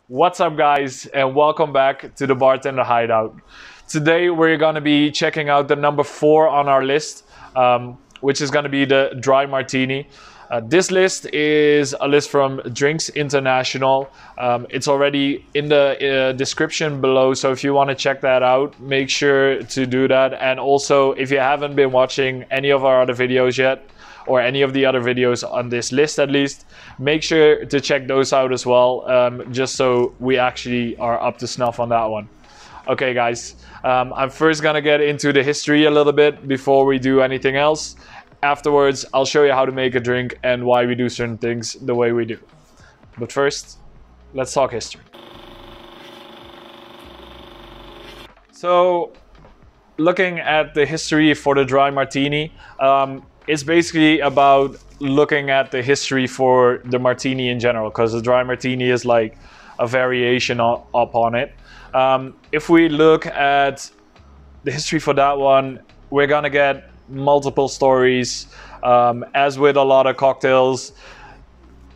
What's up, guys, and welcome back to the Bartender Hideout. Today we're going to be checking out the number 4 on our list, which is going to be the Dry Martini. This list is a list from Drinks International. It's already in the description below, so if you want to check that out, make sure to do that. And also, if you haven't been watching any of our other videos yet, or any of the other videos on this list at least, make sure to check those out as well, just so we actually are up to snuff on that one. Okay, guys, I'm first gonna get into the history a little bit before we do anything else. Afterwards, I'll show you how to make a drink and why we do certain things the way we do. But first, let's talk history. So, looking at the history for the Dry Martini, it's basically about looking at the history for the martini in general, because the Dry Martini is like a variation upon it. If we look at the history for that one, we're gonna get multiple stories. As with a lot of cocktails,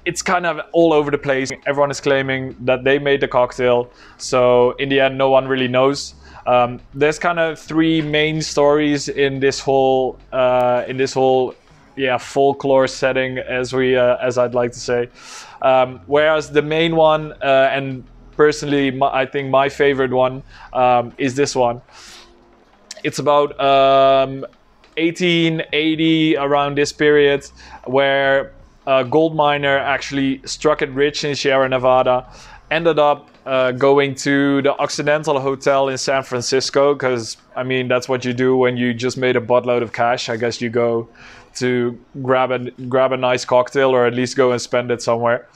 it's kind of all over the place. Everyone is claiming that they made the cocktail, so in the end, no one really knows. There's kind of 3 main stories in this whole folklore setting, as I'd like to say. Whereas the main one, and personally, I think my favorite one, is this one. It's about 1880, around this period, where a gold miner actually struck it rich in Sierra Nevada, ended up going to the Occidental Hotel in San Francisco, because I mean that's what you do when you just made a buttload of cash. I guess you go to grab a nice cocktail, or at least go and spend it somewhere.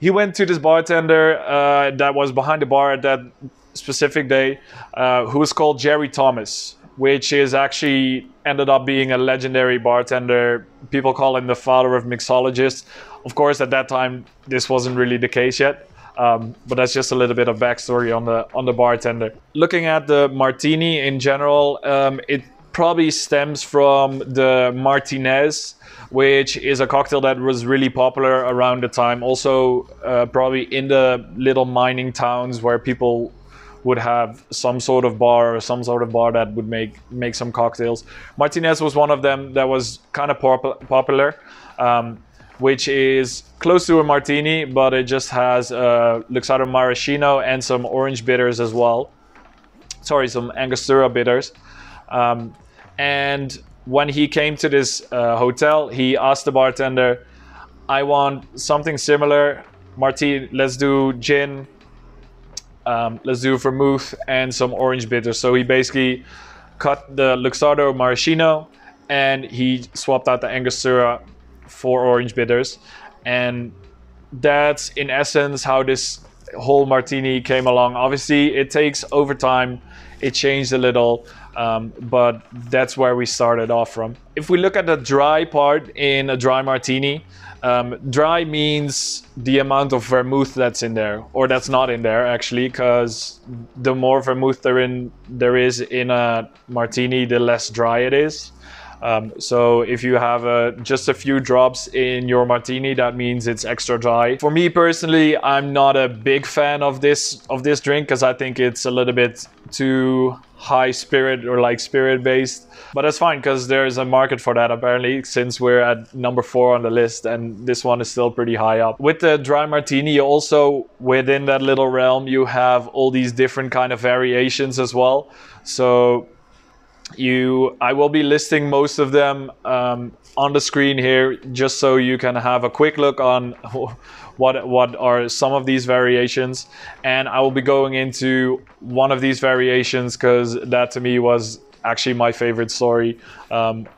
He went to this bartender that was behind the bar at that specific day, who was called Jerry Thomas, which is actually ended up being a legendary bartender. People call him the father of mixologists. Of course, at that time, this wasn't really the case yet. But that's just a little bit of backstory on the bartender. Looking at the martini in general, it probably stems from the Martinez, which is a cocktail that was really popular around the time. Also, probably in the little mining towns where people would have some sort of bar that would make some cocktails. Martinez was one of them that was kind of popular. Which is close to a martini, but it just has Luxardo Maraschino and some orange bitters as well. Sorry, some Angostura bitters. And when he came to this hotel, he asked the bartender, "I want something similar. Martini, let's do gin, let's do vermouth, and some orange bitters." So he basically cut the Luxardo Maraschino and he swapped out the Angostura for orange bitters, and that's in essence how this whole martini came along. Obviously, it takes over time, it changed a little, but that's where we started off from. If we look at the dry part in a dry martini, dry means the amount of vermouth that's in there, or that's not in there actually, because the more vermouth there is in a martini, the less dry it is. So if you have just a few drops in your martini, that means it's extra dry. For me personally, I'm not a big fan of this drink, because I think it's a little bit too high spirit, or like spirit based. But that's fine, because there's a market for that apparently, since we're at number 4 on the list, and this one is still pretty high up. With the dry martini, also within that little realm, you have all these different kind of variations as well. So I will be listing most of them on the screen here, just so you can have a quick look on what are some of these variations. And I will be going into one of these variations, because that to me was actually my favorite story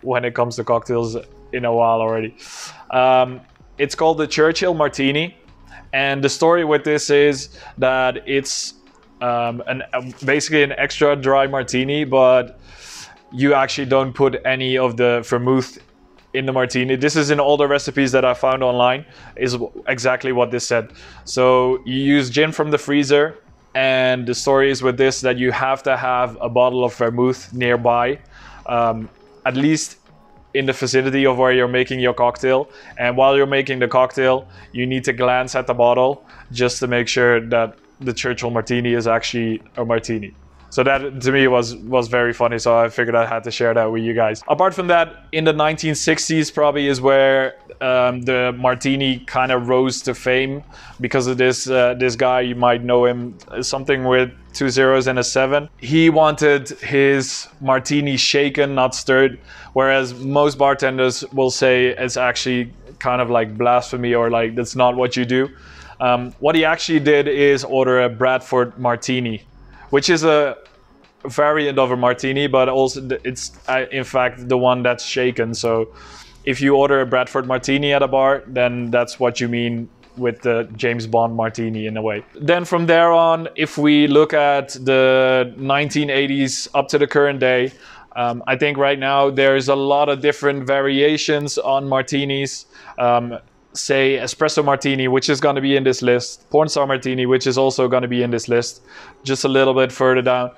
when it comes to cocktails in a while already. It's called the Churchill Martini, and the story with this is that it's basically an extra dry martini, but you actually don't put any of the vermouth in the martini. This is in all the recipes that I found online, is exactly what this said. So you use gin from the freezer, and the story is with this that you have to have a bottle of vermouth nearby, at least in the vicinity of where you're making your cocktail. And while you're making the cocktail, you need to glance at the bottle just to make sure that the Churchill Martini is actually a martini. So that to me was very funny, so I figured I had to share that with you guys. Apart from that, in the 1960s probably is where the martini kind of rose to fame because of this guy. You might know him, something with 2 zeros and a 7. He wanted his martini shaken, not stirred, whereas most bartenders will say it's actually kind of like blasphemy, or like that's not what you do. What he actually did is order a Bradford Martini, which is a variant of a martini, but also it's in fact the one that's shaken. So if you order a Bradford Martini at a bar, then that's what you mean with the James Bond Martini in a way. Then from there on, if we look at the 1980s up to the current day, I think right now there's a lot of different variations on martinis. Say espresso martini, which is going to be in this list, pornstar martini, which is also going to be in this list, just a little bit further down,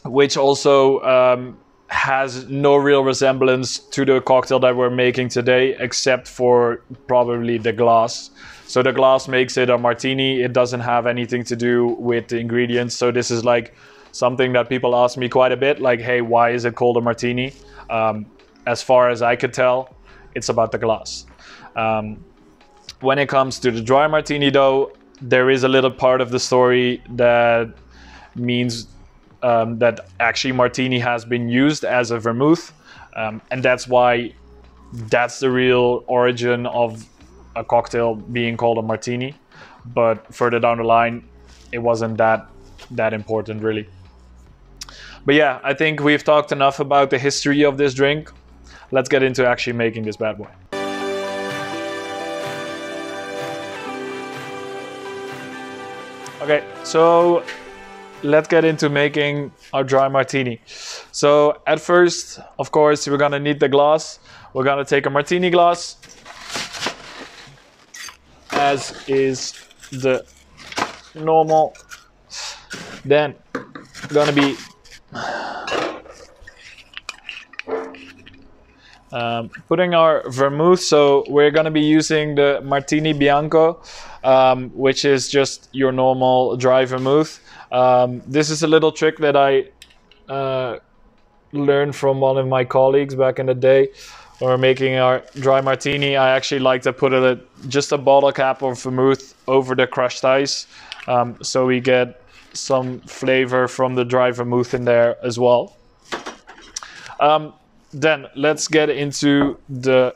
which also has no real resemblance to the cocktail that we're making today, except for probably the glass. So the glass makes it a martini. It doesn't have anything to do with the ingredients. So this is like something that people ask me quite a bit, like, hey, why is it called a martini? As far as I could tell, it's about the glass. When it comes to the dry martini though, there is a little part of the story that means that actually martini has been used as a vermouth, and that's why that's the real origin of a cocktail being called a martini. But further down the line, it wasn't that important really. But yeah, I think we've talked enough about the history of this drink. Let's get into actually making this bad boy. Okay, so let's get into making our dry martini. So at first, of course, we're gonna need the glass. We're gonna take a martini glass, as is the normal. Then we're gonna be putting our vermouth. So we're gonna be using the Martini Bianco, which is just your normal dry vermouth. This is a little trick that I learned from one of my colleagues back in the day. When we're making our dry martini, I actually like to put just a bottle cap of vermouth over the crushed ice, so we get some flavor from the dry vermouth in there as well. Then let's get into the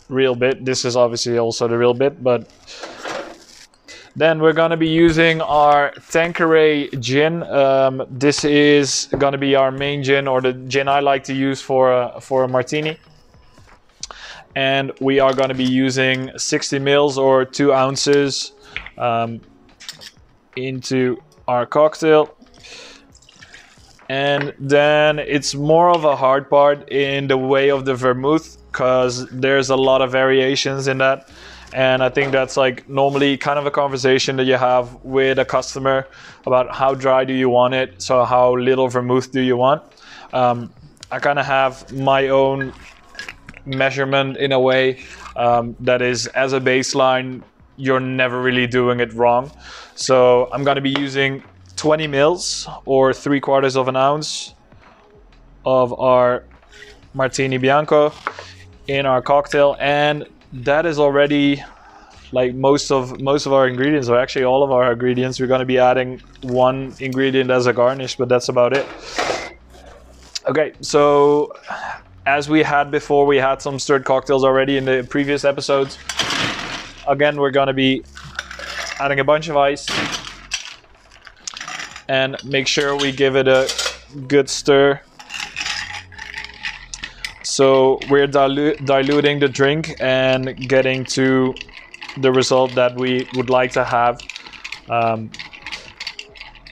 real bit. This is obviously also the real bit, but then we're going to be using our Tanqueray gin. This is going to be our main gin, or the gin I like to use for a martini. And we are going to be using 60 mils or 2 ounces into our cocktail. And then it's more of a hard part in the way of the vermouth, because there's a lot of variations in that. And I think that's like normally kind of a conversation that you have with a customer about how dry do you want it, so how little vermouth do you want. I kind of have my own measurement in a way that is, as a baseline, you're never really doing it wrong. So I'm going to be using 20 mils or 3/4 of an ounce of our Martini Bianco in our cocktail, and that is already like most of our ingredients, or actually all of our ingredients. We're going to be adding one ingredient as a garnish, but that's about it. Okay, so as we had before, we had some stirred cocktails already in the previous episodes. Again, we're going to be adding a bunch of ice and make sure we give it a good stir. So we're diluting the drink and getting to the result that we would like to have.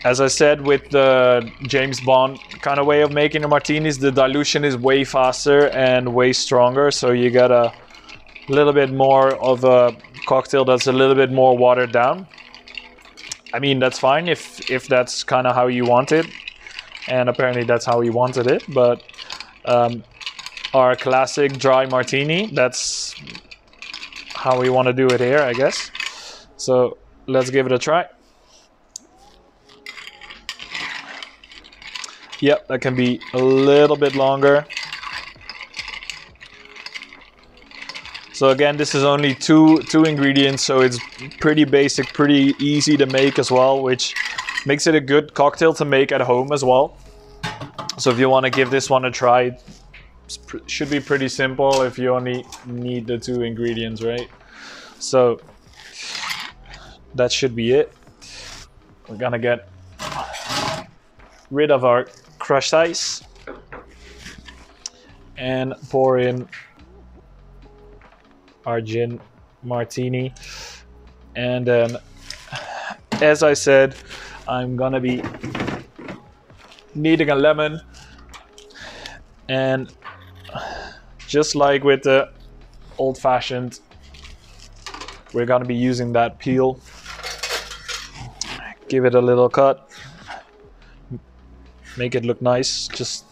As I said, with the James Bond kind of way of making the martinis, the dilution is way faster and way stronger. So you get a little bit more of a cocktail that's a little bit more watered down. I mean, that's fine if that's kind of how you want it. And apparently that's how he wanted it. But our classic dry martini. That's how we want to do it here, I guess. So let's give it a try. Yep, that can be a little bit longer. So again, this is only two ingredients, so it's pretty basic, pretty easy to make as well, which makes it a good cocktail to make at home as well. So if you want to give this one a try, it should be pretty simple if you only need the 2 ingredients, right? So that should be it. We're gonna get rid of our crushed ice and pour in our gin martini. And then, as I said, I'm gonna be needing a lemon, and just like with the old-fashioned, we're gonna be using that peel. Give it a little cut, make it look nice, just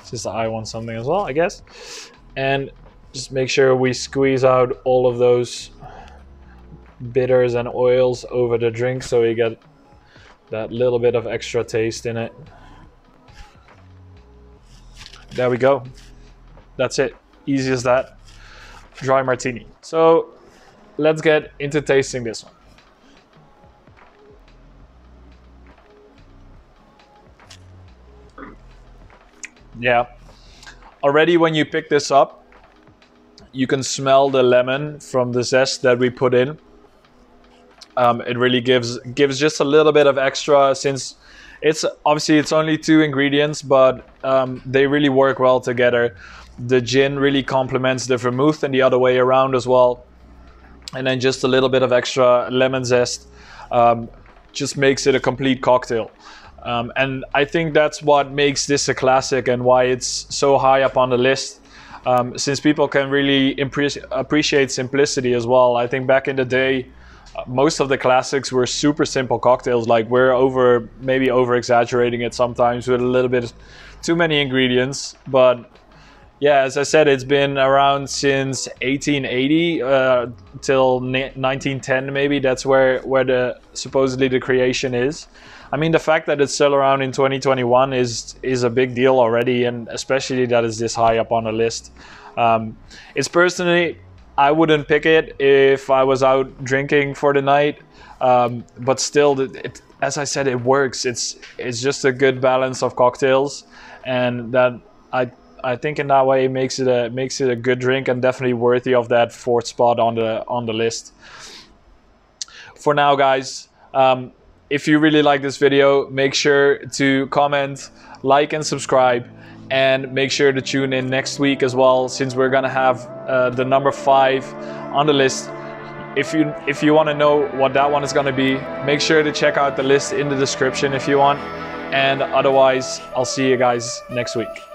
since I want something as well, I guess. And just make sure we squeeze out all of those bitters and oils over the drink so we get that little bit of extra taste in it. There we go. That's it. Easy as that. Dry martini. So let's get into tasting this one. Yeah. Already when you pick this up, you can smell the lemon from the zest that we put in. It really gives just a little bit of extra, since it's only 2 ingredients, but they really work well together. The gin really complements the vermouth and the other way around as well. And then just a little bit of extra lemon zest just makes it a complete cocktail. And I think that's what makes this a classic and why it's so high up on the list. Since people can really appreciate simplicity as well. I think back in the day, most of the classics were super simple cocktails. Like, we're maybe over exaggerating it sometimes with a little bit too many ingredients. But yeah, as I said, it's been around since 1880 till 1910 maybe. That's where supposedly the creation is. I mean, the fact that it's still around in 2021 is a big deal already, and especially that it's this high up on the list. It's personally, I wouldn't pick it if I was out drinking for the night, but still, as I said, it works. It's just a good balance of cocktails, and that I think in that way it makes it a good drink and definitely worthy of that 4th spot on the list. For now, guys. If you really like this video, make sure to comment, like, and subscribe, and make sure to tune in next week as well, since we're gonna have the number 5 on the list. If you want to know what that one is gonna be, make sure to check out the list in the description if you want. And otherwise, I'll see you guys next week.